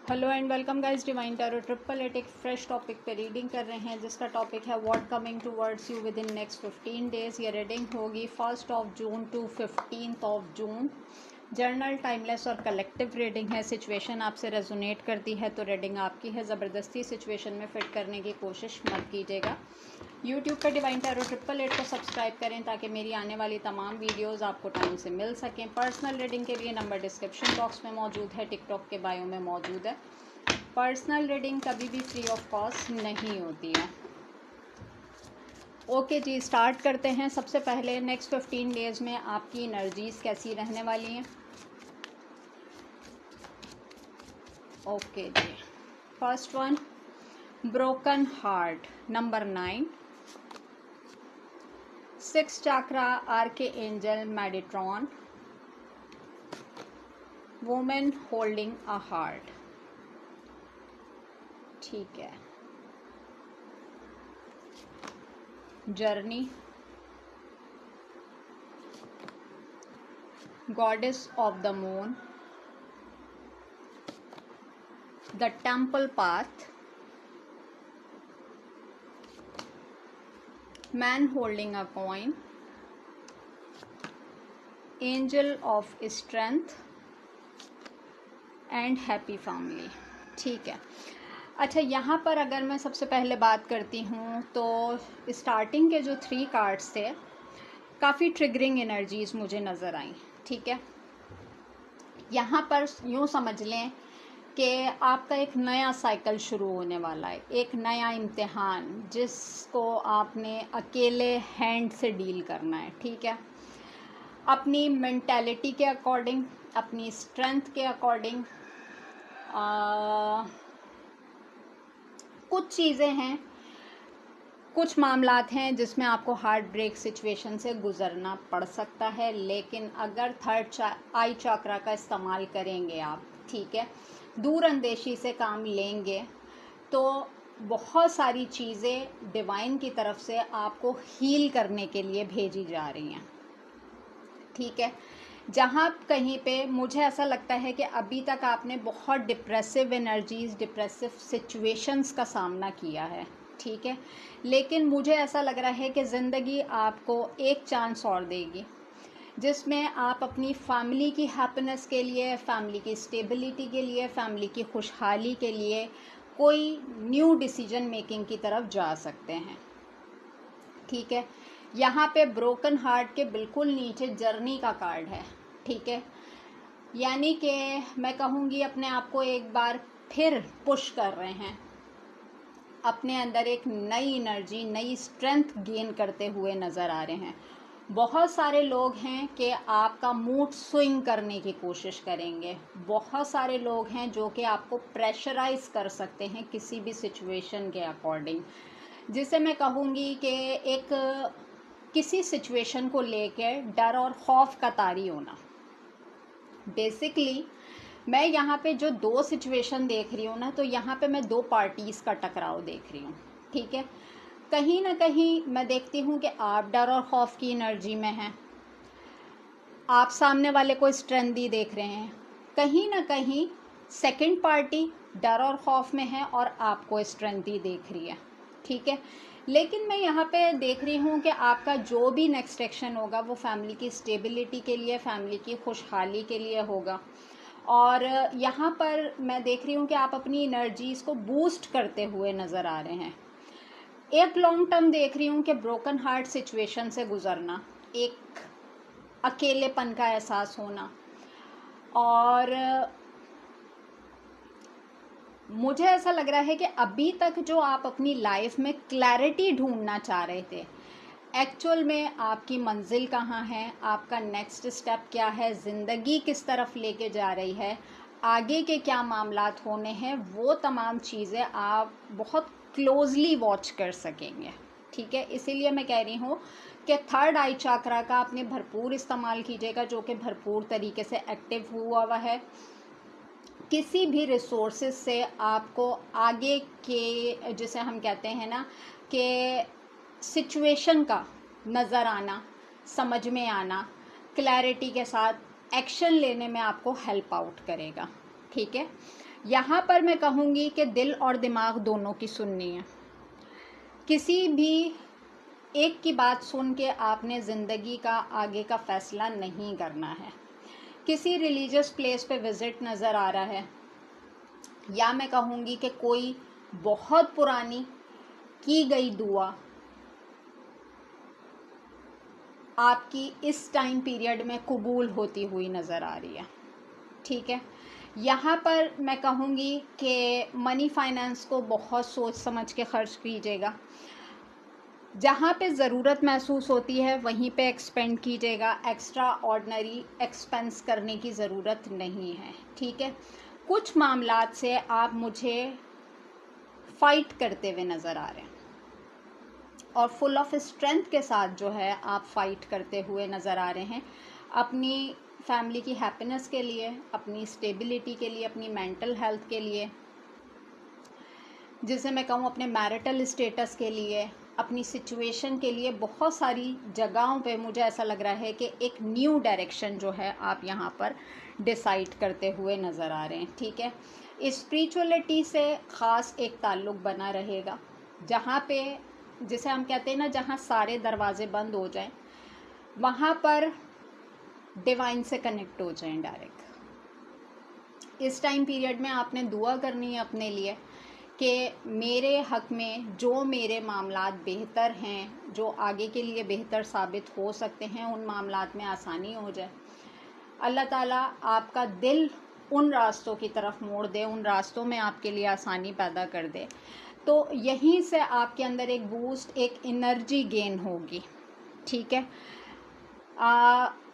Hello and welcome guys, divine tarot triple eight एक fresh topic पे reading कर रहे हैं जिसका टॉपिक है what coming towards you with in next 15 days. ये रीडिंग होगी 1 June to 15 June. General, timeless और कलेक्टिव रीडिंग है। सिचुएशन आपसे रेजोनेट करती है तो रीडिंग आपकी है। ज़बरदस्ती सिचुएशन में फिट करने की कोशिश मत कीजिएगा। यूट्यूब पर डिवाइन टैरो ट्रिपल एट को सब्सक्राइब करें ताकि मेरी आने वाली तमाम वीडियोस आपको टाइम से मिल सकें। पर्सनल रीडिंग के लिए नंबर डिस्क्रिप्शन बॉक्स में मौजूद है, टिकटॉक के बायो में मौजूद है। पर्सनल रीडिंग कभी भी फ्री ऑफ कॉस्ट नहीं होती है। ओके जी, स्टार्ट करते हैं। सबसे पहले नेक्स्ट 15 डेज में आपकी एनर्जीज कैसी रहने वाली हैं। ओके जी, first one, broken heart, number 9, 6 chakra, archangel Metatron, women holding a heart. ठीक है, journey, goddess of the moon, the temple path, man holding a coin, angel of strength and happy family. ठीक है, अच्छा यहाँ पर अगर मैं सबसे पहले बात करती हूँ तो स्टार्टिंग के जो 3 कार्ड्स थे काफ़ी ट्रिगरिंग एनर्जीज मुझे नज़र आई। ठीक है, यहाँ पर यूँ समझ लें कि आपका एक नया साइकिल शुरू होने वाला है, एक नया इम्तिहान जिसको आपने अकेले हैंड से डील करना है। ठीक है, अपनी मेंटालिटी के अकॉर्डिंग, अपनी स्ट्रेंथ के अकॉर्डिंग। कुछ चीज़ें हैं, कुछ मामलात हैं जिसमें आपको हार्ट ब्रेक सिचुएशन से गुजरना पड़ सकता है, लेकिन अगर थर्ड आई चक्रा का इस्तेमाल करेंगे आप, ठीक है, दूर अंदेशी से काम लेंगे तो बहुत सारी चीज़ें डिवाइन की तरफ से आपको हील करने के लिए भेजी जा रही हैं। ठीक है, जहाँ कहीं पे मुझे ऐसा लगता है कि अभी तक आपने बहुत डिप्रेसिव एनर्जीज, डिप्रेसिव सिचुएशंस का सामना किया है। ठीक है, लेकिन मुझे ऐसा लग रहा है कि ज़िंदगी आपको एक चांस और देगी जिसमें आप अपनी फैमिली की हैप्पीनेस के लिए, फैमिली की स्टेबिलिटी के लिए, फैमिली की खुशहाली के लिए कोई न्यू डिसीजन मेकिंग की तरफ जा सकते हैं। ठीक है, यहाँ पे ब्रोकन हार्ट के बिल्कुल नीचे जर्नी का कार्ड है। ठीक है, यानी कि मैं कहूँगी अपने आप को एक बार फिर पुश कर रहे हैं, अपने अंदर एक नई एनर्जी, नई स्ट्रेंथ गेन करते हुए नज़र आ रहे हैं। बहुत सारे लोग हैं कि आपका मूड स्विंग करने की कोशिश करेंगे। बहुत सारे लोग हैं जो कि आपको प्रेशराइज कर सकते हैं किसी भी सिचुएशन के अकॉर्डिंग, जिसे मैं कहूँगी कि एक किसी सिचुएशन को लेकर डर और खौफ का तारी होना। बेसिकली मैं यहाँ पे जो 2 सिचुएशन देख रही हूँ ना, तो यहाँ पे मैं 2 पार्टीज़ का टकराव देख रही हूँ। ठीक है, कहीं ना कहीं मैं देखती हूँ कि आप डर और खौफ की एनर्जी में हैं, आप सामने वाले को स्ट्रेंथ दी देख रहे हैं। कहीं ना कहीं सेकंड पार्टी डर और खौफ में है और आपको स्ट्रेंथ दी देख रही है। ठीक है, लेकिन मैं यहाँ पे देख रही हूँ कि आपका जो भी नेक्स्ट एक्शन होगा वो फैमिली की स्टेबिलिटी के लिए, फैमिली की खुशहाली के लिए होगा। और यहाँ पर मैं देख रही हूँ कि आप अपनी एनर्जीज़ को बूस्ट करते हुए नज़र आ रहे हैं। एक लॉन्ग टर्म देख रही हूँ कि ब्रोकन हार्ट सिचुएशन से गुजरना, एक अकेलेपन का एहसास होना, और मुझे ऐसा लग रहा है कि अभी तक जो आप अपनी लाइफ में क्लैरिटी ढूंढना चाह रहे थे, एक्चुअल में आपकी मंजिल कहाँ है, आपका नेक्स्ट स्टेप क्या है, ज़िंदगी किस तरफ लेके जा रही है, आगे के क्या मामलात होने हैं, वो तमाम चीज़ें आप बहुत क्लोजली वॉच कर सकेंगे। ठीक है, इसीलिए मैं कह रही हूँ कि थर्ड आई चक्रा का आपने भरपूर इस्तेमाल कीजिएगा, जो कि भरपूर तरीके से एक्टिव हुआ है। किसी भी रिसोर्सेज से आपको आगे के, जैसे हम कहते हैं ना, कि सिचुएशन का नज़र आना, समझ में आना, क्लैरिटी के साथ एक्शन लेने में आपको हेल्प आउट करेगा। ठीक है, यहाँ पर मैं कहूँगी कि दिल और दिमाग दोनों की सुननी है। किसी भी एक की बात सुन के आपने ज़िंदगी का आगे का फ़ैसला नहीं करना है। किसी रिलीजियस प्लेस पे विज़िट नज़र आ रहा है, या मैं कहूँगी कि कोई बहुत पुरानी की गई दुआ आपकी इस टाइम पीरियड में कबूल होती हुई नज़र आ रही है। ठीक है, यहाँ पर मैं कहूँगी कि मनी फाइनेंस को बहुत सोच समझ के खर्च कीजिएगा। जहाँ पे ज़रूरत महसूस होती है वहीं पे एक्सपेंड कीजिएगा। एक्स्ट्रा ऑर्डिनरी एक्सपेंस करने की ज़रूरत नहीं है। ठीक है, कुछ मामलात से आप मुझे फाइट करते हुए नज़र आ रहे हैं और फुल ऑफ स्ट्रेंथ के साथ जो है आप फाइट करते हुए नज़र आ रहे हैं, अपनी फैमिली की हैप्पीनेस के लिए, अपनी स्टेबिलिटी के लिए, अपनी मेंटल हेल्थ के लिए, जिसे मैं कहूँ अपने मैरिटल स्टेटस के लिए, अपनी सिचुएशन के लिए। बहुत सारी जगहों पे मुझे ऐसा लग रहा है कि एक न्यू डायरेक्शन जो है आप यहाँ पर डिसाइड करते हुए नज़र आ रहे हैं। ठीक है, स्पिरिचुअलिटी से ख़ास एक ताल्लुक़ बना रहेगा, जहाँ पे जिसे हम कहते हैं ना, जहाँ सारे दरवाजे बंद हो जाएं वहाँ पर डिवाइन से कनेक्ट हो जाएं डायरेक्ट। इस टाइम पीरियड में आपने दुआ करनी है अपने लिए कि मेरे हक़ में जो मेरे मामलात बेहतर हैं, जो आगे के लिए बेहतर साबित हो सकते हैं, उन मामलात में आसानी हो जाए। अल्लाह ताला आपका दिल उन रास्तों की तरफ मोड़ दे, उन रास्तों में आपके लिए आसानी पैदा कर दे। तो यहीं से आपके अंदर एक बूस्ट, एक एनर्जी गेन होगी। ठीक है,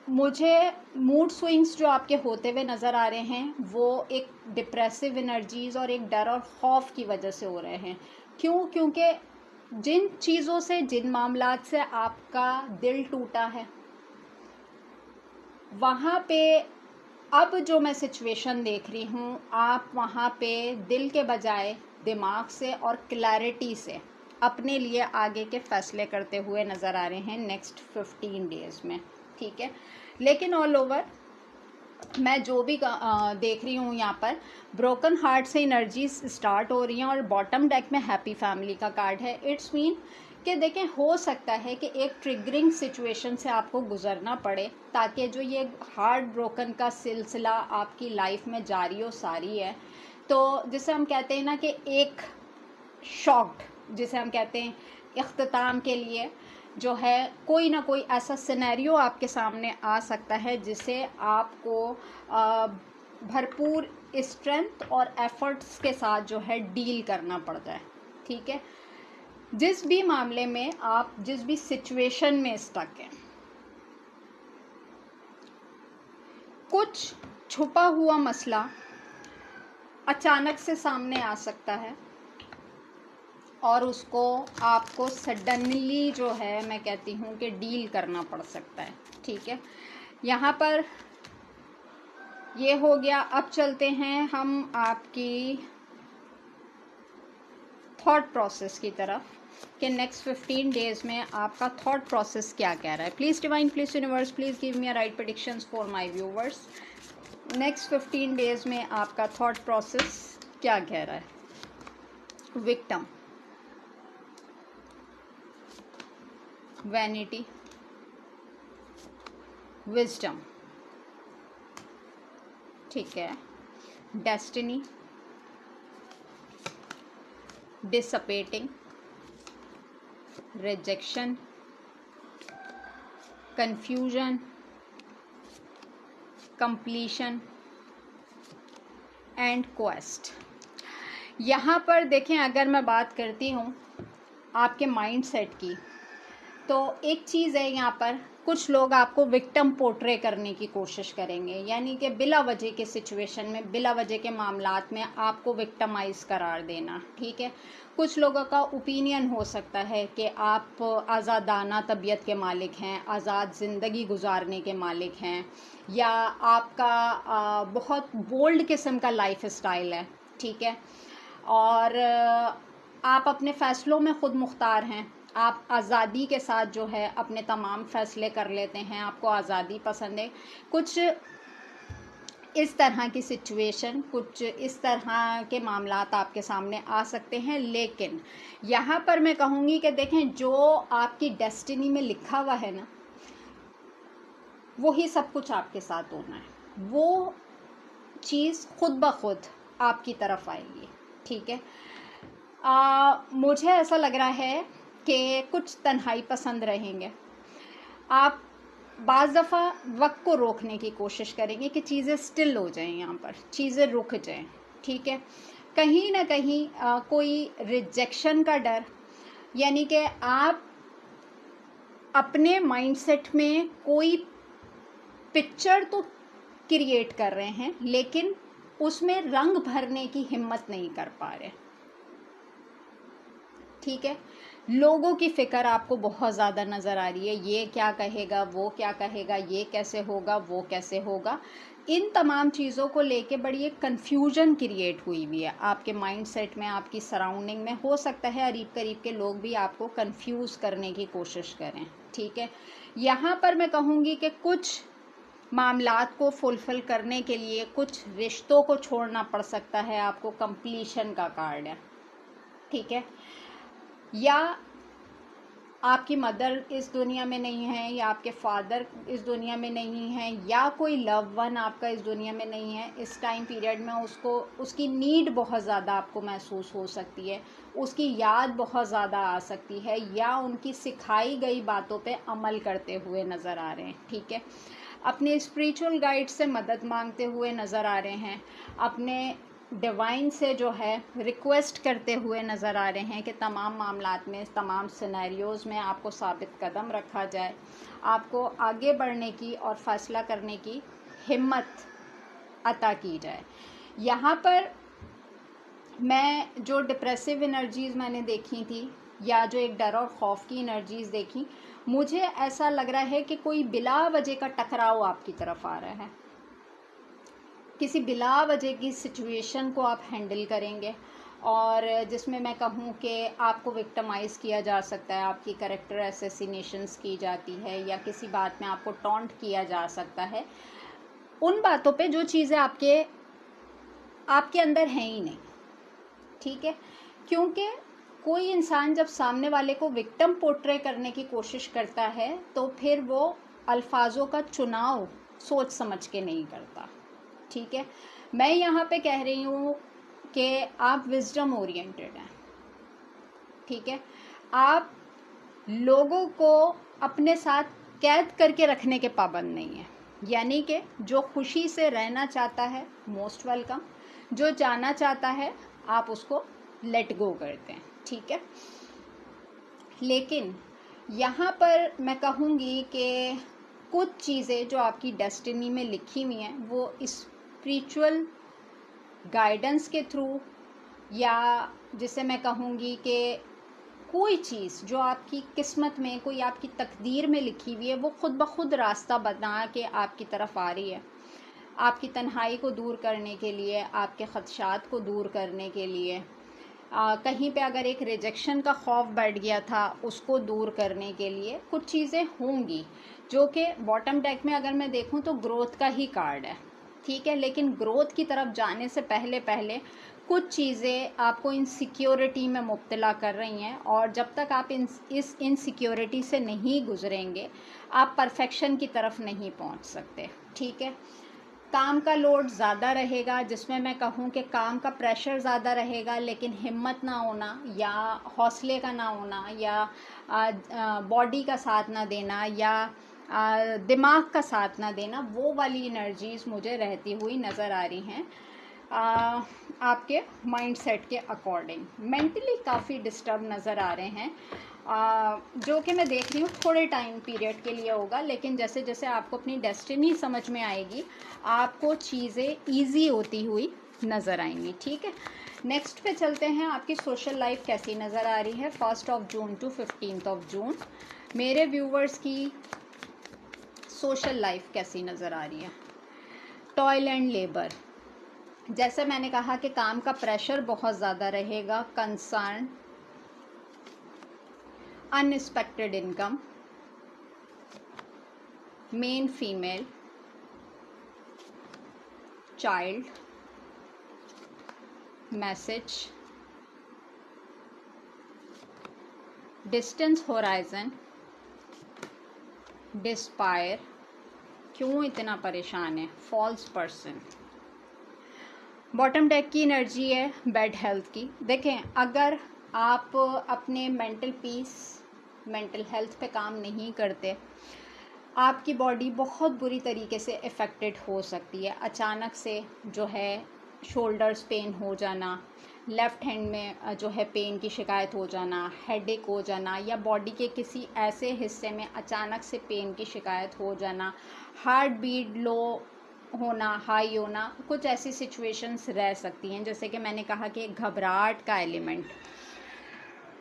मुझे मूड स्विंग्स जो आपके होते हुए नज़र आ रहे हैं वो एक डिप्रेसिव एनर्जीज़ और एक डर और खौफ की वजह से हो रहे हैं। क्यों? क्योंकि जिन चीज़ों से, जिन मामलात से आपका दिल टूटा है, वहाँ पे अब जो मैं सिचुएशन देख रही हूँ, आप वहाँ पे दिल के बजाय दिमाग से और क्लैरिटी से अपने लिए आगे के फ़ैसले करते हुए नज़र आ रहे हैं नेक्स्ट 15 डेज़ में। ठीक है, लेकिन ऑल ओवर मैं जो भी देख रही हूँ यहाँ पर ब्रोकन हार्ट से एनर्जीज स्टार्ट हो रही हैं और बॉटम डेक में हैप्पी फैमिली का कार्ड है। इट्स मीन कि देखें, हो सकता है कि एक ट्रिगरिंग सिचुएशन से आपको गुजरना पड़े ताकि जो ये हार्ट ब्रोकन का सिलसिला आपकी लाइफ में जारी और सारी है, तो जिसे हम कहते हैं ना कि एक शॉक्ड, जिसे हम कहते हैं इख्तिताम के लिए जो है कोई ना कोई ऐसा सिनेरियो आपके सामने आ सकता है जिसे आपको भरपूर स्ट्रेंथ और एफर्ट्स के साथ जो है डील करना पड़ता है। ठीक है, जिस भी मामले में आप, जिस भी सिचुएशन में स्टक हैं, कुछ छुपा हुआ मसला अचानक से सामने आ सकता है और उसको आपको सडनली जो है मैं कहती हूँ कि डील करना पड़ सकता है। ठीक है, यहाँ पर ये हो गया। अब चलते हैं हम आपकी थॉट प्रोसेस की तरफ कि नेक्स्ट 15 डेज़ में आपका थॉट प्रोसेस क्या कह रहा है। Please divine, please universe, please give me a right predictions for my viewers. Next 15 days में आपका थॉट प्रोसेस क्या कह रहा है। विक्टिम, वैनिटी, विजडम, ठीक है, destiny, disappointing, rejection, confusion, completion and quest. यहाँ पर देखें, अगर मैं बात करती हूँ आपके माइंड सेट की, तो एक चीज़ है यहाँ पर, कुछ लोग आपको विक्टिम पोर्ट्रे करने की कोशिश करेंगे, यानी कि बिला वजह के सिचुएशन में, बिला वजह के मामलात में आपको विक्टिमाइज करार देना। ठीक है, कुछ लोगों का ओपिनियन हो सकता है कि आप आज़ादाना तबीयत के मालिक हैं, आज़ाद ज़िंदगी गुजारने के मालिक हैं, या आपका बहुत बोल्ड किस्म का लाइफ स्टाइल है। ठीक है, और आप अपने फ़ैसलों में ख़ुद मुख्तार हैं, आप आज़ादी के साथ जो है अपने तमाम फ़ैसले कर लेते हैं, आपको आज़ादी पसंद है। कुछ इस तरह की सिचुएशन, कुछ इस तरह के मामलात आपके सामने आ सकते हैं। लेकिन यहाँ पर मैं कहूँगी कि देखें, जो आपकी डेस्टिनी में लिखा हुआ है ना, वही सब कुछ आपके साथ होना है। वो चीज़ खुद ब खुद आपकी तरफ आएगी, ठीक है। मुझे ऐसा लग रहा है कि कुछ तन्हाई पसंद रहेंगे आप। बाज़ दफ़ा वक्त को रोकने की कोशिश करेंगे कि चीज़ें स्टिल हो जाएं, यहाँ पर चीज़ें रुक जाएं, ठीक है। कहीं ना कहीं कोई रिजेक्शन का डर, यानी कि आप अपने माइंडसेट में कोई पिक्चर तो क्रिएट कर रहे हैं, लेकिन उसमें रंग भरने की हिम्मत नहीं कर पा रहे, ठीक है। लोगों की फिक्र आपको बहुत ज़्यादा नज़र आ रही है, ये क्या कहेगा, वो क्या कहेगा, ये कैसे होगा, वो कैसे होगा। इन तमाम चीज़ों को लेके बड़ी एक कन्फ्यूजन क्रिएट हुई हुई है आपके माइंडसेट में, आपकी सराउंडिंग में। हो सकता है करीब करीब के लोग भी आपको कंफ्यूज करने की कोशिश करें, ठीक है। यहाँ पर मैं कहूँगी कि कुछ मामलात को फुलफिल करने के लिए कुछ रिश्तों को छोड़ना पड़ सकता है आपको। कंप्लीशन का कार्ड है, ठीक है। या आपकी मदर इस दुनिया में नहीं है, या आपके फादर इस दुनिया में नहीं है, या कोई लव वन आपका इस दुनिया में नहीं है। इस टाइम पीरियड में उसकी नीड बहुत ज़्यादा आपको महसूस हो सकती है, उसकी याद बहुत ज़्यादा आ सकती है, या उनकी सिखाई गई बातों पे अमल करते हुए नज़र आ रहे हैं, ठीक है। अपने स्पिरिचुअल गाइड से मदद मांगते हुए नज़र आ रहे हैं, अपने डिवाइन से जो है रिक्वेस्ट करते हुए नज़र आ रहे हैं कि तमाम मामलात में, तमाम सिनेरियोज़ में आपको साबित कदम रखा जाए, आपको आगे बढ़ने की और फैसला करने की हिम्मत अता की जाए। यहाँ पर मैं जो डिप्रेसिव एनर्जीज़ मैंने देखी थी, या जो एक डर और खौफ की एनर्जीज़ देखी, मुझे ऐसा लग रहा है कि कोई बिला वजह का टकराव आपकी तरफ आ रहा है। किसी बिला वजह की सिचुएशन को आप हैंडल करेंगे, और जिसमें मैं कहूँ कि आपको विक्टिमाइज़ किया जा सकता है, आपकी कैरेक्टर असैसिनेशंस की जाती है, या किसी बात में आपको टॉन्ट किया जा सकता है, उन बातों पे जो चीज़ें आपके अंदर हैं ही नहीं, ठीक है। क्योंकि कोई इंसान जब सामने वाले को विक्टिम पोर्ट्रे करने की कोशिश करता है, तो फिर वो अल्फाजों का चुनाव सोच समझ के नहीं करता, ठीक है। मैं यहाँ पे कह रही हूँ कि आप विजडम ओरिएंटेड हैं, ठीक है। आप लोगों को अपने साथ कैद करके रखने के पाबंद नहीं है, यानी कि जो खुशी से रहना चाहता है मोस्ट वेलकम, जो जाना चाहता है आप उसको लेट गो करते हैं, ठीक है। लेकिन यहाँ पर मैं कहूँगी कि कुछ चीज़ें जो आपकी डेस्टिनी में लिखी हुई हैं, वो स्पिरिचुअल गाइडेंस के थ्रू, या जिसे मैं कहूँगी कि कोई चीज़ जो आपकी किस्मत में, कोई आपकी तकदीर में लिखी हुई है, वो खुद ब खुद रास्ता बना के आपकी तरफ आ रही है, आपकी तन्हाई को दूर करने के लिए, आपके ख़दशात को दूर करने के लिए। कहीं पे अगर एक रिजेक्शन का खौफ बैठ गया था, उसको दूर करने के लिए कुछ चीज़ें होंगी, जो कि बॉटम डेक में अगर मैं देखूं तो ग्रोथ का ही कार्ड है, ठीक है। लेकिन ग्रोथ की तरफ जाने से पहले पहले कुछ चीज़ें आपको इनसिक्योरिटी में मुब्तला कर रही हैं, और जब तक आप इस इनसिक्योरिटी से नहीं गुजरेंगे, आप परफेक्शन की तरफ नहीं पहुंच सकते, ठीक है। काम का लोड ज़्यादा रहेगा, जिसमें मैं कहूँ कि काम का प्रेशर ज़्यादा रहेगा, लेकिन हिम्मत ना होना, या हौसले का ना होना, या बॉडी का साथ ना देना, या दिमाग का साथ ना देना, वो वाली एनर्जीज़ मुझे रहती हुई नज़र आ रही हैं। आपके माइंडसेट के अकॉर्डिंग मेंटली काफ़ी डिस्टर्ब नज़र आ रहे हैं, जो कि मैं देख रही हूँ थोड़े टाइम पीरियड के लिए होगा, लेकिन जैसे जैसे आपको अपनी डेस्टिनी समझ में आएगी, आपको चीज़ें ईजी होती हुई नज़र आएंगी, ठीक है। नेक्स्ट पे चलते हैं, आपकी सोशल लाइफ कैसी नज़र आ रही है 1 जून टू 15 जून। मेरे व्यूवर्स की सोशल लाइफ कैसी नज़र आ रही है। टॉयल एंड लेबर, जैसे मैंने कहा कि काम का प्रेशर बहुत ज़्यादा रहेगा, concern, unexpected income, men female, child, message, distance horizon, despair, क्यों इतना परेशान है, फॉल्स पर्सन। बॉटम डेक की एनर्जी है बैड हेल्थ की। देखें, अगर आप अपने मेंटल पीस, मेंटल हेल्थ पे काम नहीं करते, आपकी बॉडी बहुत बुरी तरीके से इफ़ेक्टेड हो सकती है। अचानक से जो है शोल्डर्स पेन हो जाना, लेफ़्ट हैंड में जो है पेन की शिकायत हो जाना, हेडेक हो जाना, या बॉडी के किसी ऐसे हिस्से में अचानक से पेन की शिकायत हो जाना, हार्ट बीट लो होना, हाई होना, कुछ ऐसी सिचुएशंस रह सकती हैं। जैसे कि मैंने कहा कि घबराहट का एलिमेंट,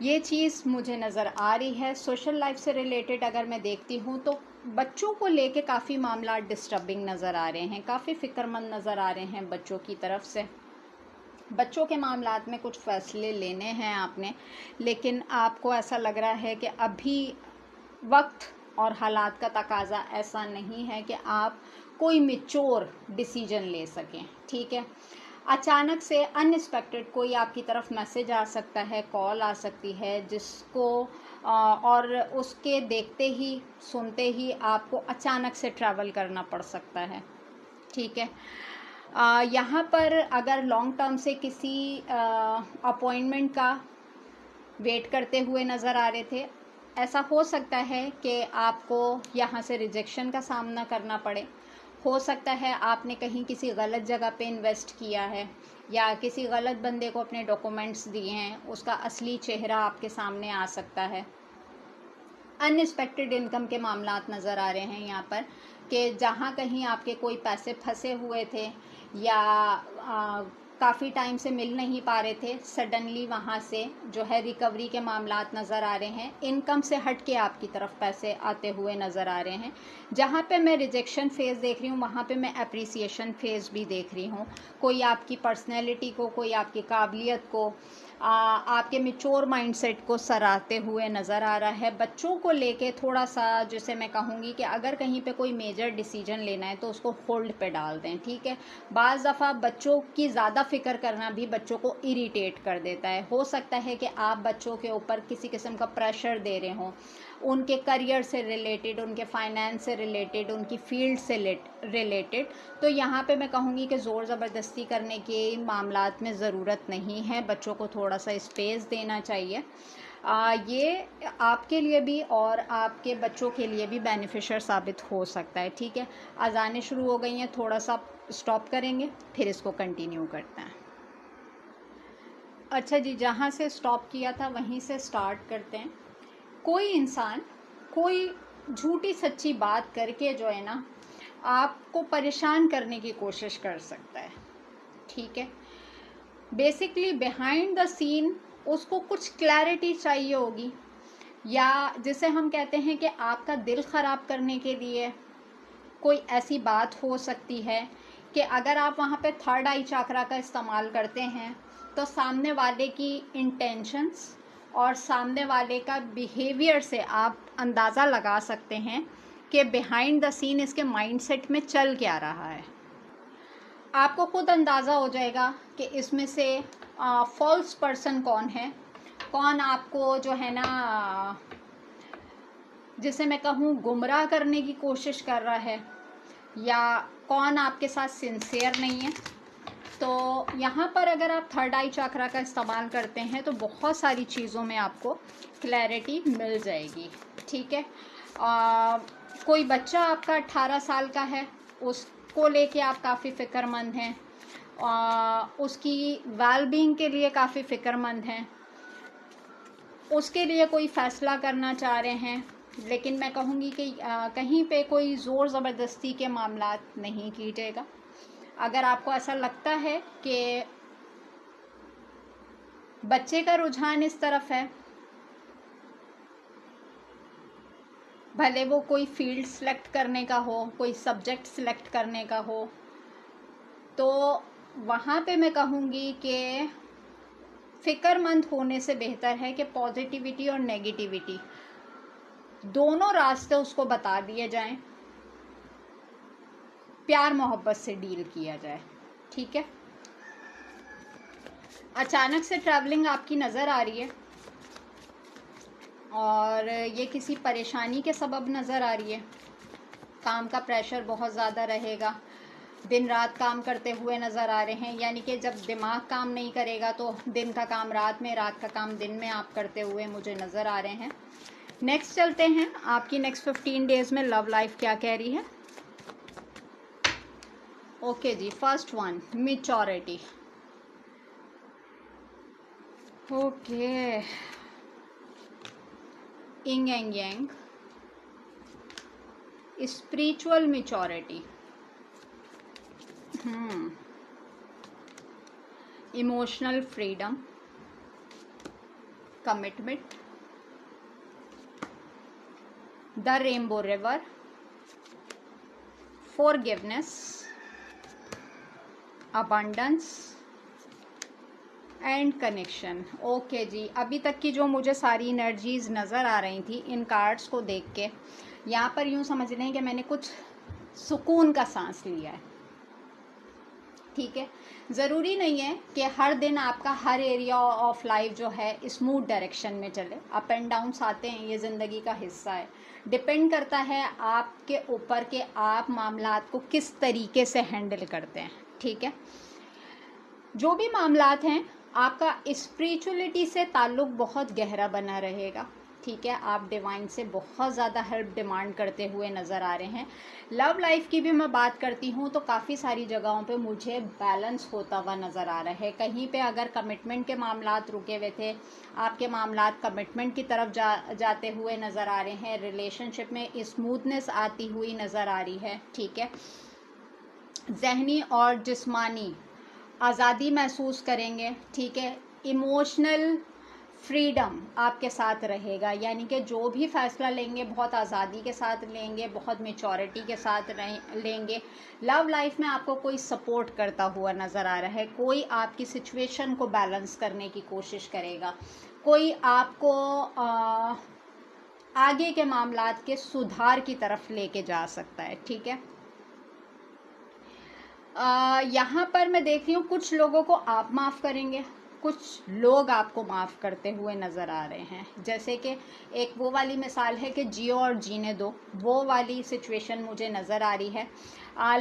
ये चीज़ मुझे नज़र आ रही है। सोशल लाइफ से रिलेटेड अगर मैं देखती हूँ तो बच्चों को लेके काफ़ी मामला डिस्टर्बिंग नज़र आ रहे हैं, काफ़ी फ़िक्रमंद नज़र आ रहे हैं बच्चों की तरफ से। बच्चों के मामलात में कुछ फ़ैसले लेने हैं आपने, लेकिन आपको ऐसा लग रहा है कि अभी वक्त और हालात का तकाजा ऐसा नहीं है कि आप कोई मैच्योर डिसीजन ले सकें। ठीक है, अचानक से अनएक्सपेक्टेड कोई आपकी तरफ मैसेज आ सकता है, कॉल आ सकती है, जिसको और उसके देखते ही सुनते ही आपको अचानक से ट्रैवल करना पड़ सकता है। ठीक है, यहाँ पर अगर लॉन्ग टर्म से किसी अपॉइंटमेंट का वेट करते हुए नज़र आ रहे थे, ऐसा हो सकता है कि आपको यहाँ से रिजेक्शन का सामना करना पड़े। हो सकता है आपने कहीं किसी गलत जगह पे इन्वेस्ट किया है, या किसी गलत बंदे को अपने डॉक्यूमेंट्स दिए हैं, उसका असली चेहरा आपके सामने आ सकता है। अनएक्सपेक्टेड इनकम के मामलात नज़र आ रहे हैं यहाँ पर, कि जहाँ कहीं आपके कोई पैसे फंसे हुए थे या काफ़ी टाइम से मिल नहीं पा रहे थे, सडनली वहाँ से जो है रिकवरी के मामलात नज़र आ रहे हैं। इनकम से हट के आपकी तरफ पैसे आते हुए नज़र आ रहे हैं। जहाँ पे मैं रिजेक्शन फेज़ देख रही हूँ, वहाँ पे मैं अप्रिसिएशन फेज़ भी देख रही हूँ। कोई आपकी पर्सनैलिटी को, कोई आपकी काबिलियत को, आपके मैच्योर माइंडसेट को सराहते हुए नज़र आ रहा है। बच्चों को लेके थोड़ा सा, जैसे मैं कहूँगी कि अगर कहीं पे कोई मेजर डिसीजन लेना है तो उसको होल्ड पे डाल दें। ठीक है, बाज़ दफ़ा बच्चों की ज़्यादा फ़िक्र करना भी बच्चों को इरिटेट कर देता है। हो सकता है कि आप बच्चों के ऊपर किसी किस्म का प्रेशर दे रहे हों, उनके करियर से रिलेटेड, उनके फाइनेंस से रिलेटेड, उनकी फील्ड से रिलेटेड। तो यहाँ पे मैं कहूँगी कि ज़ोर ज़बरदस्ती करने के मामलात में ज़रूरत नहीं है, बच्चों को थोड़ा सा स्पेस देना चाहिए। ये आपके लिए भी और आपके बच्चों के लिए भी बेनिफिशियल साबित हो सकता है। ठीक है, अज़ानें शुरू हो गई हैं, थोड़ा सा स्टॉप करेंगे, फिर इसको कंटिन्यू करते हैं। अच्छा जी, जहाँ से स्टॉप किया था वहीं से स्टार्ट करते हैं। कोई इंसान कोई झूठी सच्ची बात करके जो है ना आपको परेशान करने की कोशिश कर सकता है। ठीक है, बेसिकली बिहाइंड द सीन उसको कुछ क्लैरिटी चाहिए होगी, या जिसे हम कहते हैं कि आपका दिल ख़राब करने के लिए कोई ऐसी बात हो सकती है कि अगर आप वहाँ पे थर्ड आई चक्रा का इस्तेमाल करते हैं तो सामने वाले की इंटेंशंस और सामने वाले का बिहेवियर से आप अंदाज़ा लगा सकते हैं कि बिहाइंड द सीन इसके माइंडसेट में चल क्या रहा है। आपको खुद अंदाज़ा हो जाएगा कि इसमें से फॉल्स पर्सन कौन है, कौन आपको जो है ना जिसे मैं कहूँ गुमराह करने की कोशिश कर रहा है, या कौन आपके साथ सिंसियर नहीं है। तो यहाँ पर अगर आप थर्ड आई चक्रा का इस्तेमाल करते हैं तो बहुत सारी चीज़ों में आपको क्लैरिटी मिल जाएगी। ठीक है, कोई बच्चा आपका 18 साल का है, उसको लेके आप काफ़ी फ़िक्रमंद हैं, उसकी वेलबींग के लिए काफ़ी फ़िक्रमंद हैं, उसके लिए कोई फ़ैसला करना चाह रहे हैं, लेकिन मैं कहूँगी कि कहीं पे कोई ज़ोर ज़बरदस्ती के मामलात नहीं कीजिएगा। अगर आपको ऐसा लगता है कि बच्चे का रुझान इस तरफ है, भले वो कोई फील्ड सेलेक्ट करने का हो, कोई सब्जेक्ट सेलेक्ट करने का हो, तो वहाँ पे मैं कहूँगी कि फ़िक्रमंद होने से बेहतर है कि पॉजिटिविटी और नेगेटिविटी दोनों रास्ते उसको बता दिए जाएं, प्यार मोहब्बत से डील किया जाए। ठीक है। अचानक से ट्रैवलिंग आपकी नज़र आ रही है और ये किसी परेशानी के सबब नज़र आ रही है। काम का प्रेशर बहुत ज़्यादा रहेगा, दिन रात काम करते हुए नज़र आ रहे हैं, यानी कि जब दिमाग काम नहीं करेगा तो दिन का काम रात में, रात का काम दिन में आप करते हुए मुझे नज़र आ रहे हैं। नेक्स्ट चलते हैं, आपकी नेक्स्ट 15 डेज़ में लव लाइफ क्या कह रही है। ओके जी, फर्स्ट वन मैच्योरिटी। ओके, इंग yin yang, spiritual maturity, emotional freedom, commitment, the rainbow river, forgiveness, abundance and connection. Okay जी, अभी तक की जो मुझे सारी एनर्जीज नज़र आ रही थी इन कार्ड्स को देख के, यहाँ पर यूँ समझ लें कि मैंने कुछ सुकून का सांस लिया है। ठीक है, ज़रूरी नहीं है कि हर दिन आपका हर एरिया ऑफ लाइफ जो है स्मूथ डायरेक्शन में चले। अप एंड डाउन्स आते हैं, ये ज़िंदगी का हिस्सा है। डिपेंड करता है आपके ऊपर के आप मामलात को किस तरीके से हैंडल करते हैं। ठीक है, जो भी मामलात हैं, आपका स्पिरिचुअलिटी से ताल्लुक़ बहुत गहरा बना रहेगा। ठीक है, आप डिवाइन से बहुत ज़्यादा हेल्प डिमांड करते हुए नज़र आ रहे हैं। लव लाइफ की भी मैं बात करती हूँ तो काफ़ी सारी जगहों पे मुझे बैलेंस होता हुआ नज़र आ रहा है। कहीं पे अगर कमिटमेंट के मामलात रुके हुए थे, आपके मामलात कमिटमेंट की तरफ जाते हुए नज़र आ रहे हैं। रिलेशनशिप में स्मूथनेस आती हुई नज़र आ रही है। ठीक है, ज़हनी और जिस्मानी आज़ादी महसूस करेंगे। ठीक है, इमोशनल फ्रीडम आपके साथ रहेगा, यानी कि जो भी फैसला लेंगे बहुत आज़ादी के साथ लेंगे, बहुत मैच्योरिटी के साथ लेंगे। लव लाइफ में आपको कोई सपोर्ट करता हुआ नज़र आ रहा है, कोई आपकी सिचुएशन को बैलेंस करने की कोशिश करेगा, कोई आपको आगे के मामलात के सुधार की तरफ लेके जा सकता है। ठीक है, यहाँ पर मैं देख रही हूँ कुछ लोगों को आप माफ़ करेंगे, कुछ लोग आपको माफ़ करते हुए नज़र आ रहे हैं। जैसे कि एक वो वाली मिसाल है कि जियो और जीने दो, वो वाली सिचुएशन मुझे नज़र आ रही है।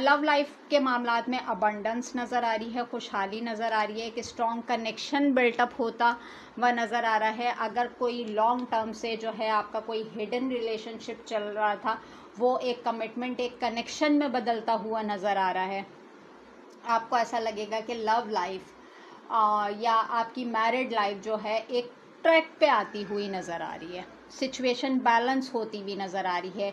लव लाइफ के मामलात में अबंडेंस नज़र आ रही है, खुशहाली नज़र आ रही है, एक स्ट्रॉन्ग कनेक्शन बिल्टअप होता वह नज़र आ रहा है। अगर कोई लॉन्ग टर्म से जो है आपका कोई हिडन रिलेशनशिप चल रहा था, वो एक कमिटमेंट, एक कनेक्शन में बदलता हुआ नज़र आ रहा है। आपको ऐसा लगेगा कि लव लाइफ या आपकी मैरिड लाइफ जो है एक ट्रैक पे आती हुई नज़र आ रही है, सिचुएशन बैलेंस होती हुई नज़र आ रही है,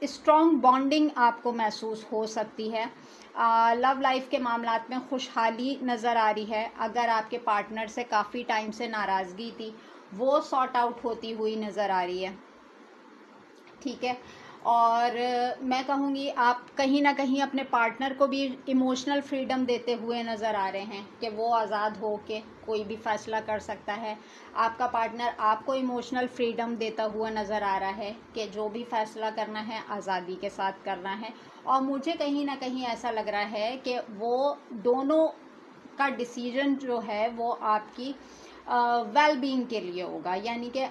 स्ट्रॉन्ग बॉन्डिंग आपको महसूस हो सकती है। लव लाइफ के मामलात में खुशहाली नज़र आ रही है। अगर आपके पार्टनर से काफ़ी टाइम से नाराज़गी थी, वो सॉर्ट आउट होती हुई नज़र आ रही है। ठीक है, और मैं कहूँगी आप कहीं ना कहीं अपने पार्टनर को भी इमोशनल फ्रीडम देते हुए नज़र आ रहे हैं कि वो आज़ाद हो के कोई भी फैसला कर सकता है। आपका पार्टनर आपको इमोशनल फ्रीडम देता हुआ नज़र आ रहा है कि जो भी फैसला करना है आज़ादी के साथ करना है। और मुझे कहीं ना कहीं ऐसा लग रहा है कि वो दोनों का डिसीजन जो है वो आपकी वेल बीइंग के लिए होगा, यानी कि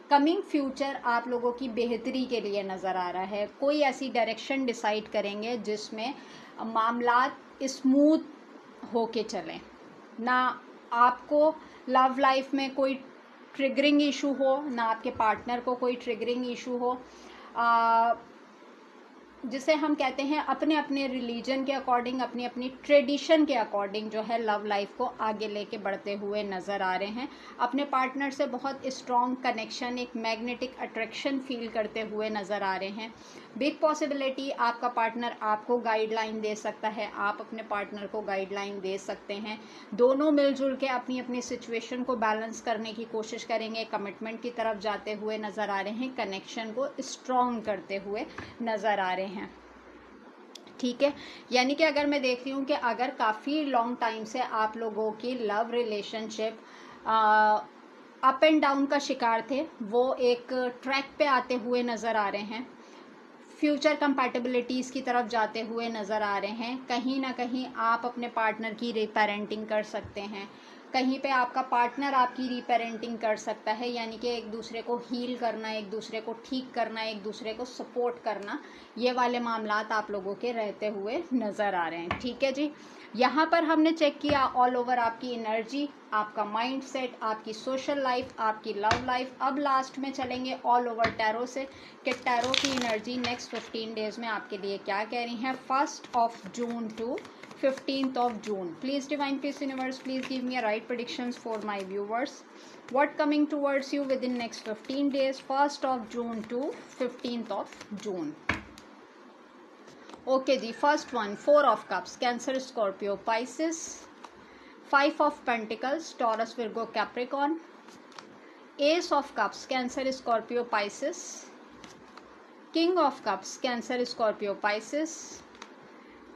कमिंग फ्यूचर आप लोगों की बेहतरी के लिए नज़र आ रहा है। कोई ऐसी डायरेक्शन डिसाइड करेंगे जिसमें मामलात स्मूथ होके चलें, ना आपको लव लाइफ में कोई ट्रिगरिंग इशू हो, ना आपके पार्टनर को कोई ट्रिगरिंग इशू हो। जिसे हम कहते हैं अपने अपने रिलीजन के अकॉर्डिंग, अपनी अपनी ट्रेडिशन के अकॉर्डिंग जो है लव लाइफ को आगे लेके बढ़ते हुए नज़र आ रहे हैं। अपने पार्टनर से बहुत स्ट्रॉन्ग कनेक्शन, एक मैग्नेटिक अट्रैक्शन फील करते हुए नज़र आ रहे हैं। बिग पॉसिबिलिटी आपका पार्टनर आपको गाइडलाइन दे सकता है, आप अपने पार्टनर को गाइडलाइन दे सकते हैं। दोनों मिलजुल के अपनी अपनी सिचुएशन को बैलेंस करने की कोशिश करेंगे, कमिटमेंट की तरफ जाते हुए नज़र आ रहे हैं, कनेक्शन को स्ट्रॉन्ग करते हुए नज़र आ रहे हैं। ठीक है, यानी कि अगर मैं देख रही हूँ कि अगर काफ़ी लॉन्ग टाइम से आप लोगों की love relationship up and down का शिकार थे, वो एक ट्रैक पे आते हुए नज़र आ रहे हैं। फ्यूचर कंपैटिबिलिटीज़ की तरफ जाते हुए नज़र आ रहे हैं। कहीं ना कहीं आप अपने पार्टनर की रीपेरेंटिंग कर सकते हैं, कहीं पे आपका पार्टनर आपकी रीपेरेंटिंग कर सकता है, यानी कि एक दूसरे को हील करना, एक दूसरे को ठीक करना, एक दूसरे को सपोर्ट करना, ये वाले मामलात आप लोगों के रहते हुए नज़र आ रहे हैं। ठीक है जी, यहाँ पर हमने चेक किया ऑल ओवर आपकी एनर्जी, आपका माइंड सेट, आपकी सोशल लाइफ, आपकी लव लाइफ। अब लास्ट में चलेंगे ऑल ओवर टैरो से कि टैरो की एनर्जी नेक्स्ट 15 डेज में आपके लिए क्या कह रही है। 1 June to 15 June. Please divine peace universe, please give me a right predictions for my viewers. What coming towards you with in next 15 days, 1 June to 15 June. Okay जी, first one 4 of cups, Cancer, Scorpio, Pisces. 5 of pentacles, Taurus, Virgo, Capricorn. Ace of cups, Cancer, Scorpio, Pisces. King of cups, Cancer, Scorpio, Pisces.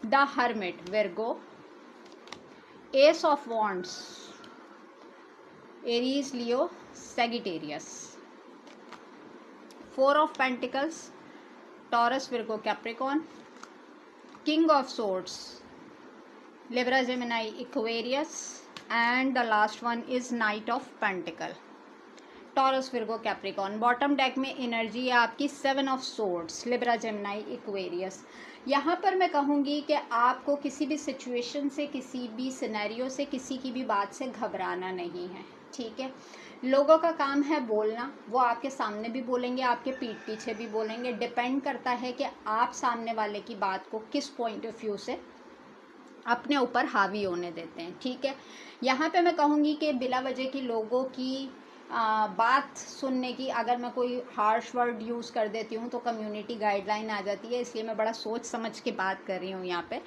The hermit, Virgo. Ace of wands, Aries, Leo, Sagittarius. 4 of pentacles, Taurus, Virgo, Capricorn. King of Swords, Libra, Gemini, Aquarius, and the last one is Knight of Pentacle, Taurus, Virgo, Capricorn। Bottom deck में energy है आपकी 7 of Swords, Libra, Gemini, Aquarius। यहाँ पर मैं कहूँगी कि आपको किसी भी सिचुएशन से, किसी भी सिनेरियो से, किसी की भी बात से घबराना नहीं है। ठीक है, लोगों का काम है बोलना, वो आपके सामने भी बोलेंगे, आपके पीठ पीछे भी बोलेंगे। डिपेंड करता है कि आप सामने वाले की बात को किस पॉइंट ऑफ व्यू से अपने ऊपर हावी होने देते हैं। ठीक है, यहाँ पे मैं कहूँगी कि बिला वजह की लोगों की बात सुनने की, अगर मैं कोई हार्श वर्ड यूज़ कर देती हूँ तो कम्युनिटी गाइडलाइन आ जाती है, इसलिए मैं बड़ा सोच समझ के बात कर रही हूँ यहाँ पे।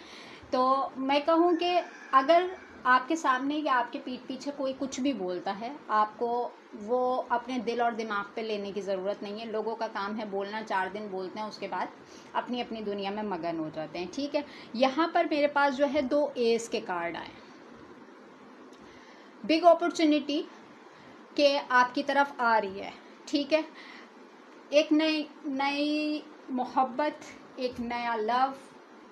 तो मैं कहूँ कि अगर आपके सामने या आपके पीठ पीछे कोई कुछ भी बोलता है, आपको वो अपने दिल और दिमाग पे लेने की ज़रूरत नहीं है। लोगों का काम है बोलना, 4 दिन बोलते हैं, उसके बाद अपनी अपनी दुनिया में मगन हो जाते हैं। ठीक है, यहाँ पर मेरे पास जो है 2 एस के कार्ड आए। बिग अपॉर्चुनिटी के आपकी तरफ आ रही है। ठीक है, एक नई मोहब्बत, एक नया लव,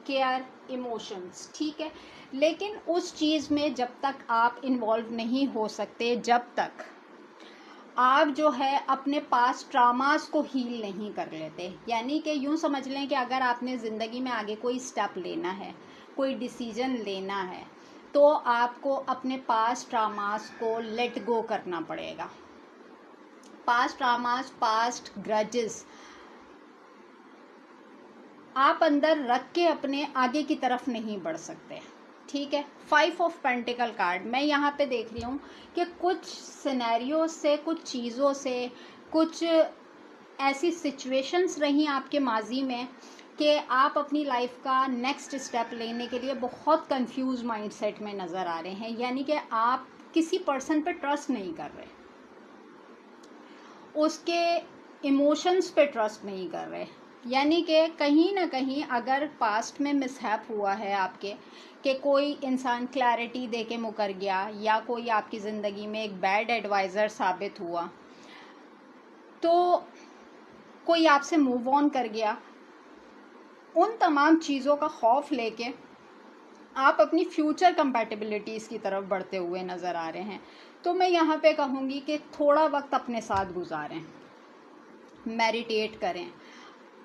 केयर, इमोशंस। ठीक है, लेकिन उस चीज़ में जब तक आप इन्वॉल्व नहीं हो सकते, जब तक आप जो है अपने पास ट्रामास को हील नहीं कर लेते, यानी कि यूँ समझ लें कि अगर आपने ज़िंदगी में आगे कोई स्टेप लेना है, कोई डिसीजन लेना है, तो आपको अपने पास ट्रामास को लेट गो करना पड़ेगा। पास्ट ट्रामास, पास्ट ग्रजेस आप अंदर रख के अपने आगे की तरफ नहीं बढ़ सकते। ठीक है, 5 ऑफ पेंटिकल कार्ड मैं यहाँ पे देख रही हूँ कि कुछ सिनेरियो से, कुछ चीज़ों से, कुछ ऐसी सिचुएशंस रही आपके माजी में कि आप अपनी लाइफ का नेक्स्ट स्टेप लेने के लिए बहुत कंफ्यूज माइंडसेट में नज़र आ रहे हैं, यानी कि आप किसी पर्सन पे ट्रस्ट नहीं कर रहे, उसके इमोशंस पे ट्रस्ट नहीं कर रहे, यानी कि कहीं ना कहीं अगर पास्ट में मिसहैप हुआ है आपके, कि कोई इंसान क्लैरिटी दे के मुकर गया, या कोई आपकी ज़िंदगी में एक बैड एडवाइज़र साबित हुआ, तो कोई आपसे मूव ऑन कर गया, उन तमाम चीज़ों का खौफ लेके आप अपनी फ्यूचर कंपैटिबिलिटीज़ की तरफ बढ़ते हुए नज़र आ रहे हैं। तो मैं यहाँ पे कहूँगी कि थोड़ा वक्त अपने साथ गुजारें, मेडिटेट करें,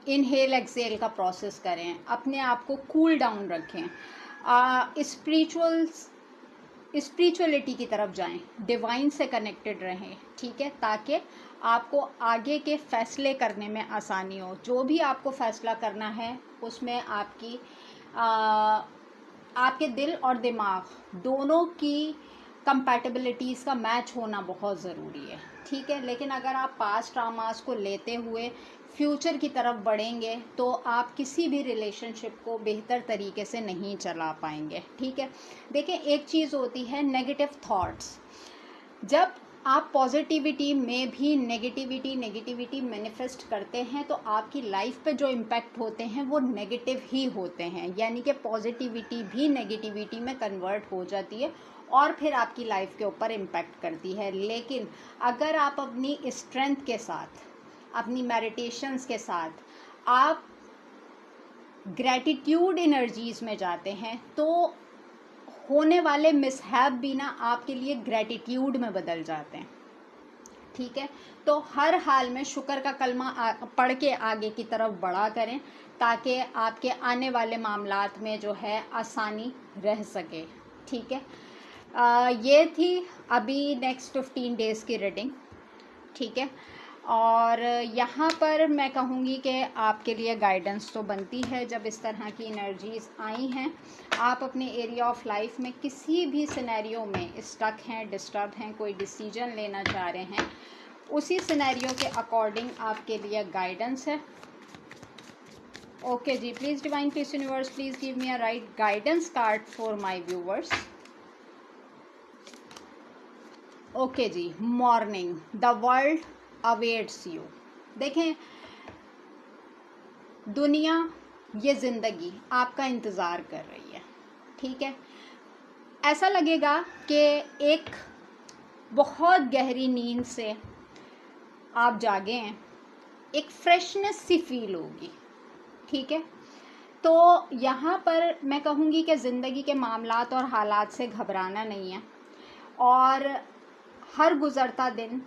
इनहेल एक्सेल का प्रोसेस करें, अपने आप को कूल डाउन रखें, स्पिरिचुअलिटी की तरफ जाएं, डिवाइन से कनेक्टेड रहें। ठीक है, ताकि आपको आगे के फैसले करने में आसानी हो। जो भी आपको फैसला करना है उसमें आपके दिल और दिमाग दोनों की कंपैटिबिलिटीज़ का मैच होना बहुत ज़रूरी है। ठीक है, लेकिन अगर आप पास्ट ट्रामास को लेते हुए फ्यूचर की तरफ बढ़ेंगे तो आप किसी भी रिलेशनशिप को बेहतर तरीके से नहीं चला पाएंगे। ठीक है, देखिए एक चीज़ होती है नेगेटिव थॉट्स, जब आप पॉजिटिविटी में भी नेगेटिविटी मैनिफेस्ट करते हैं तो आपकी लाइफ पे जो इम्पैक्ट होते हैं वो नेगेटिव ही होते हैं, यानी कि पॉजिटिविटी भी नेगेटिविटी में कन्वर्ट हो जाती है और फिर आपकी लाइफ के ऊपर इम्पैक्ट करती है। लेकिन अगर आप अपनी स्ट्रेंथ के साथ, अपनी मेडिटेशंस के साथ आप ग्रैटिट्यूड एनर्जीज में जाते हैं तो होने वाले मिसहैप भी ना आपके लिए ग्रैटिट्यूड में बदल जाते हैं। ठीक है, तो हर हाल में शुक्र का कलमा पढ़ के आगे की तरफ बढ़ा करें ताकि आपके आने वाले मामलात में जो है आसानी रह सके। ठीक है, ये थी अभी नेक्स्ट 15 डेज़ की रीडिंग। ठीक है, और यहाँ पर मैं कहूँगी कि आपके लिए गाइडेंस तो बनती है जब इस तरह की एनर्जीज़ आई हैं। आप अपने एरिया ऑफ लाइफ में किसी भी सिनेरियो में स्टक हैं, डिस्टर्ब हैं, कोई डिसीजन लेना चाह रहे हैं, उसी सिनेरियो के अकॉर्डिंग आपके लिए गाइडेंस है। ओके जी, please divine peace universe please give me a right guidance card for my viewers. Okay जी, morning, the world awaits you. देखें, दुनिया, ये ज़िंदगी आपका इंतज़ार कर रही है। ठीक है, ऐसा लगेगा कि एक बहुत गहरी नींद से आप जागे हैं, एक फ्रेशनेस सी फील होगी। ठीक है, तो यहाँ पर मैं कहूँगी कि ज़िंदगी के मामलात और हालात से घबराना नहीं है, और हर गुज़रता दिन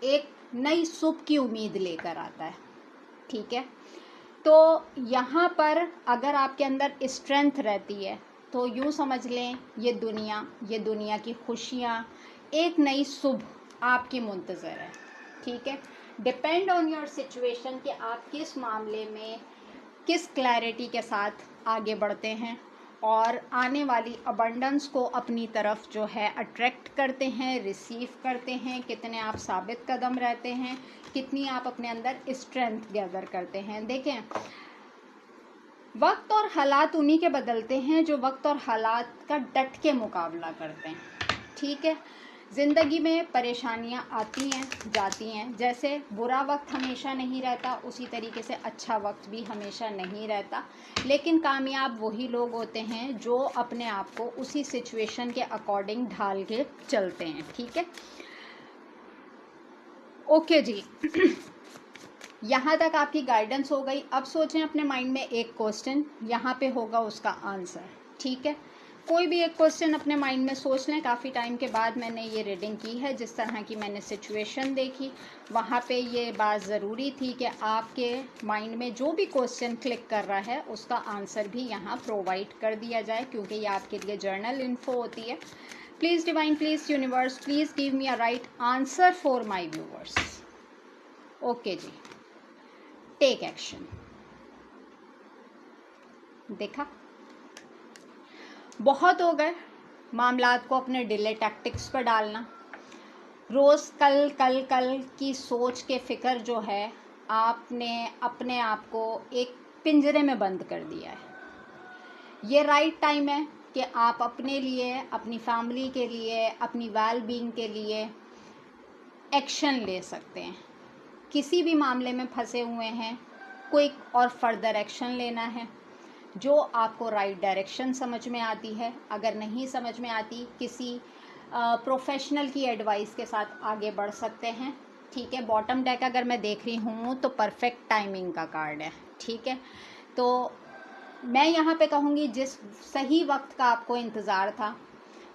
एक नई सुबह की उम्मीद लेकर आता है। ठीक है, तो यहाँ पर अगर आपके अंदर स्ट्रेंथ रहती है तो यूँ समझ लें ये दुनिया की खुशियाँ, एक नई सुबह आपकी मुंतज़र है। ठीक है, डिपेंड ऑन योर सिचुएशन कि आप किस मामले में किस क्लैरिटी के साथ आगे बढ़ते हैं और आने वाली अबंडेंस को अपनी तरफ जो है अट्रैक्ट करते हैं, रिसीव करते हैं, कितने आप साबित कदम रहते हैं, कितनी आप अपने अंदर स्ट्रेंथ गैदर करते हैं। देखें, वक्त और हालात उन्हीं के बदलते हैं जो वक्त और हालात का डट के मुकाबला करते हैं। ठीक है, ज़िंदगी में परेशानियां आती हैं, जाती हैं। जैसे बुरा वक्त हमेशा नहीं रहता, उसी तरीके से अच्छा वक्त भी हमेशा नहीं रहता, लेकिन कामयाब वही लोग होते हैं जो अपने आप को उसी सिचुएशन के अकॉर्डिंग ढाल के चलते हैं। ठीक है, ओके जी। यहाँ तक आपकी गाइडेंस हो गई। अब सोचें अपने माइंड में एक क्वेश्चन, यहाँ पे होगा उसका आंसर। ठीक है, कोई भी एक क्वेश्चन अपने माइंड में सोच लें। काफ़ी टाइम के बाद मैंने ये रीडिंग की है, जिस तरह की मैंने सिचुएशन देखी वहाँ पे ये बात ज़रूरी थी कि आपके माइंड में जो भी क्वेश्चन क्लिक कर रहा है उसका आंसर भी यहाँ प्रोवाइड कर दिया जाए, क्योंकि ये आपके लिए जर्नल इन्फो होती है। Please divine, please universe, please give me a right answer for my viewers. Okay जी, टेक एक्शन। देखा, बहुत हो गए मामलात को अपने डिले टैक्टिक्स पर डालना। रोज़ कल कल कल की सोच के फ़िक्र जो है आपने अपने आप को एक पिंजरे में बंद कर दिया है। ये राइट टाइम है कि आप अपने लिए, अपनी फैमिली के लिए, अपनी वेल बीइंग के लिए एक्शन ले सकते हैं। किसी भी मामले में फंसे हुए हैं, क्विक और फर्दर एक्शन लेना है जो आपको राइट डायरेक्शन समझ में आती है। अगर नहीं समझ में आती, किसी प्रोफेशनल की एडवाइस के साथ आगे बढ़ सकते हैं। ठीक है, बॉटम डेक अगर मैं देख रही हूँ तो परफेक्ट टाइमिंग का कार्ड है। ठीक है, तो मैं यहाँ पे कहूँगी जिस सही वक्त का आपको इंतज़ार था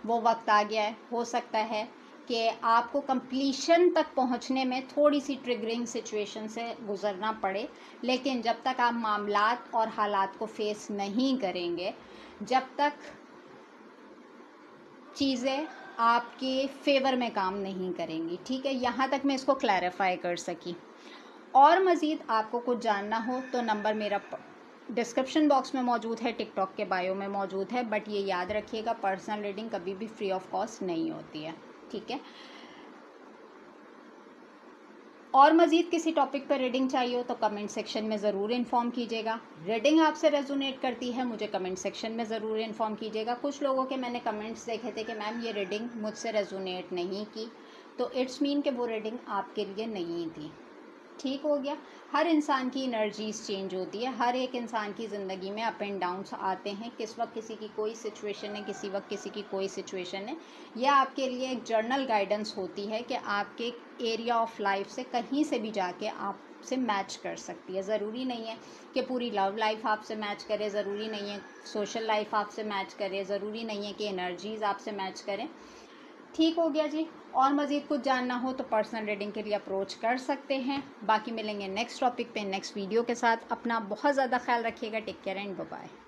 वो वक्त आ गया है। हो सकता है कि आपको कंप्लीशन तक पहुंचने में थोड़ी सी ट्रिगरिंग सिचुएशन से गुजरना पड़े, लेकिन जब तक आप मामलात और हालात को फेस नहीं करेंगे, जब तक चीज़ें आपके फेवर में काम नहीं करेंगी। ठीक है, यहाँ तक मैं इसको क्लैरिफाई कर सकी। और मज़ीद आपको कुछ जानना हो तो नंबर मेरा डिस्क्रिप्शन बॉक्स में मौजूद है, टिकटॉक के बायो में मौजूद है। बट ये याद रखिएगा, पर्सनल रीडिंग कभी भी फ्री ऑफ कॉस्ट नहीं होती है। ठीक है, और मज़ीद किसी टॉपिक पर रीडिंग चाहिए हो तो कमेंट सेक्शन में ज़रूर इन्फॉर्म कीजिएगा। रीडिंग आपसे रेजोनेट करती है, मुझे कमेंट सेक्शन में ज़रूर इन्फॉर्म कीजिएगा। कुछ लोगों के मैंने कमेंट्स देखे थे कि मैम ये रीडिंग मुझसे रेजोनेट नहीं की, तो इट्स मीन कि वो रीडिंग आपके लिए नहीं थी। ठीक हो गया, हर इंसान की एनर्जीज चेंज होती है, हर एक इंसान की ज़िंदगी में अप एंड डाउन्स आते हैं। किस वक्त किसी की कोई सिचुएशन है, किसी वक्त किसी की कोई सिचुएशन है। यह आपके लिए एक जर्नल गाइडेंस होती है कि आपके एरिया ऑफ लाइफ से कहीं से भी जाके आप आपसे मैच कर सकती है। ज़रूरी नहीं है कि पूरी लव लाइफ आपसे मैच करे, ज़रूरी नहीं है सोशल लाइफ आपसे मैच करे, ज़रूरी नहीं है कि एनर्जीज़ आपसे मैच करें। ठीक हो गया जी। और मज़ीद कुछ जानना हो तो पर्सनल रीडिंग के लिए अप्रोच कर सकते हैं। बाकी मिलेंगे नेक्स्ट टॉपिक पे नेक्स्ट वीडियो के साथ। अपना बहुत ज़्यादा ख्याल रखिएगा। Take care and bye bye.